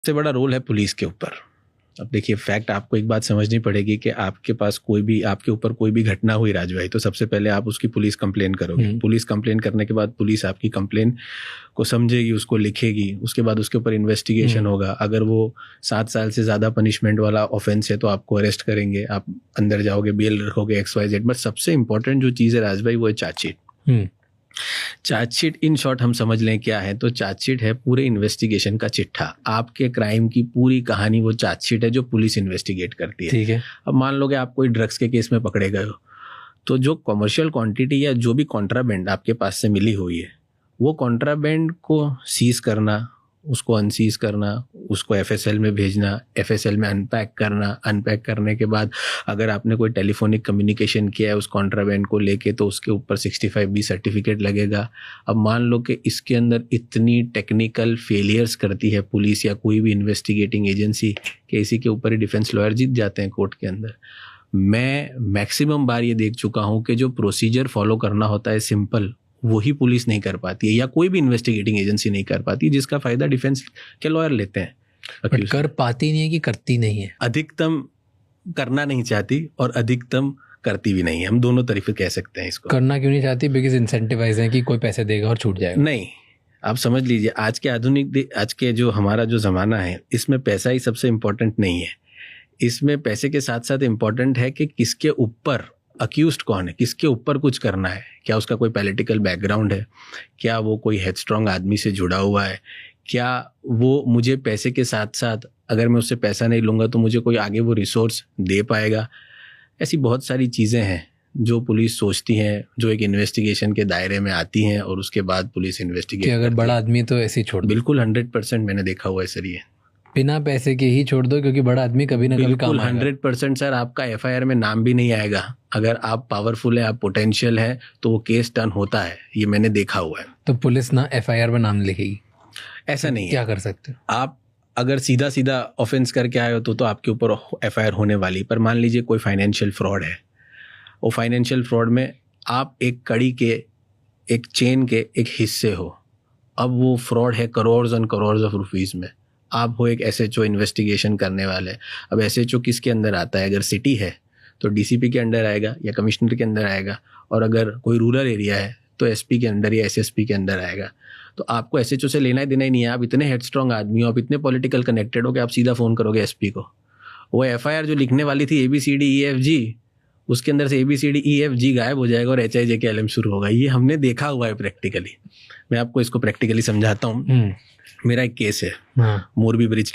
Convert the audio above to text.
सबसे बड़ा रोल है पुलिस के ऊपर। अब देखिए, फैक्ट आपको एक बात समझनी पड़ेगी कि आपके पास आपके ऊपर कोई भी घटना हुई राज भाई, तो सबसे पहले आप उसकी पुलिस कंप्लेन करोगे। पुलिस कंप्लेन करने के बाद पुलिस आपकी कंप्लेन को समझेगी, उसको लिखेगी, उसके बाद उसके ऊपर इन्वेस्टिगेशन होगा। अगर वो 7 साल से ज़्यादा पनिशमेंट वाला ऑफेंस है तो आपको अरेस्ट करेंगे, आप अंदर जाओगे, बेल रखोगे, XYZ। बट सबसे इंपॉर्टेंट जो चीज़ है राज भाई, वो है चार्जशीट। चार्जशीट इन शॉर्ट हम समझ लें क्या है, तो चार्जशीट है पूरे इन्वेस्टिगेशन का चिट्ठा। आपके क्राइम की पूरी कहानी वो चार्जशीट है जो पुलिस इन्वेस्टिगेट करती है। ठीक है। अब मान लो कि आप कोई ड्रग्स के केस में पकड़े गए हो, तो जो कमर्शियल क्वांटिटी या जो भी कॉन्ट्राबैंड आपके पास से मिली हुई है, वो कॉन्ट्राबैंड को सीज करना, उसको अनसीज करना, उसको FSL में भेजना, FSL में अनपैक करना, अनपैक करने के बाद अगर आपने कोई टेलीफोनिक कम्युनिकेशन किया है उस कॉन्ट्राबैंड को लेके, तो उसके ऊपर 65B सर्टिफिकेट लगेगा। अब मान लो कि इसके अंदर इतनी टेक्निकल फेलियर्स करती है पुलिस या कोई भी इन्वेस्टिगेटिंग एजेंसी कि इसी के ऊपर ही डिफेंस लॉयर जीत जाते हैं कोर्ट के अंदर। मैं मैक्सिमम बार ये देख चुका हूँ कि जो प्रोसीजर फॉलो करना होता है सिंपल, वही पुलिस नहीं कर पाती है या कोई भी इन्वेस्टिगेटिंग एजेंसी नहीं कर पाती, जिसका फायदा डिफेंस के लॉयर लेते हैं। बट कर पाती नहीं है कि करती नहीं है? अधिकतम करना नहीं चाहती और अधिकतम करती भी नहीं है। हम दोनों तरीके कह सकते हैं इसको। करना क्यों नहीं चाहती? बिकॉज इंसेंटिवाइज है कि कोई पैसे देगा और छूट जाएगा। नहीं, आप समझ लीजिए, आज के जो हमारा जो ज़माना है, इसमें पैसा ही सबसे इम्पोर्टेंट नहीं है। इसमें पैसे के साथ साथ इम्पोर्टेंट है कि किसके ऊपर अक्यूज्ड कौन है, किसके ऊपर कुछ करना है। क्या उसका कोई पॉलिटिकल बैकग्राउंड है, क्या वो कोई हेडस्ट्रॉन्ग आदमी से जुड़ा हुआ है, क्या वो मुझे पैसे के साथ साथ, अगर मैं उससे पैसा नहीं लूँगा तो मुझे कोई आगे वो रिसोर्स दे पाएगा। ऐसी बहुत सारी चीज़ें हैं जो पुलिस सोचती हैं, जो एक इन्वेस्टिगेशन के दायरे में आती हैं और उसके बाद पुलिस इन्वेस्टिगेट कि अगर बड़ा आदमी तो ऐसे ही छोड़ दो। बिल्कुल 100% मैंने देखा हुआ है सर, ये बिना पैसे के ही छोड़ दो, क्योंकि बड़ा आदमी कभी ना कभी काम आएगा। 100% सर, आपका FIR में नाम भी नहीं आएगा। अगर आप पावरफुल है, आप पोटेंशियल है, तो वो केस टर्न होता है, ये मैंने देखा हुआ है। तो पुलिस ना FIR में नाम लिखेगी? ऐसा नहीं है। क्या कर सकते हो आप? अगर सीधा सीधा ऑफेंस करके आए हो तो आपके ऊपर FIR होने वाली। पर मान लीजिए कोई फाइनेंशियल फ्रॉड है, वो फाइनेंशियल फ्रॉड में आप एक कड़ी के, एक चेन के एक हिस्से हो। अब वो फ्रॉड है crore and crore of rupees में। आप हो एक SHO इन्वेस्टिगेशन करने वाले। अब SHO किसके अंदर आता है? अगर सिटी है तो DCP के अंदर आएगा या कमिश्नर के अंदर आएगा, और अगर कोई रूरल एरिया है तो SP के अंदर या SSP के अंदर आएगा। तो आपको SHO से लेना ही देना ही नहीं है। आप इतने हेडस्ट्रॉन्ग आदमी हो, आप इतने पॉलिटिकल कनेक्टेड हो कि आप सीधा फ़ोन करोगे SP को। वो FIR जो लिखने वाली थी ABCDEFG, उसके अंदर से ABCDEFG गायब हो जाएगा और HIJKLM शुरू होगा। ये हमने देखा हुआ है प्रैक्टिकली। मैं आपको इसको प्रैक्टिकली समझाता हूँ। मेरा एक केस है, मोरबी ब्रिज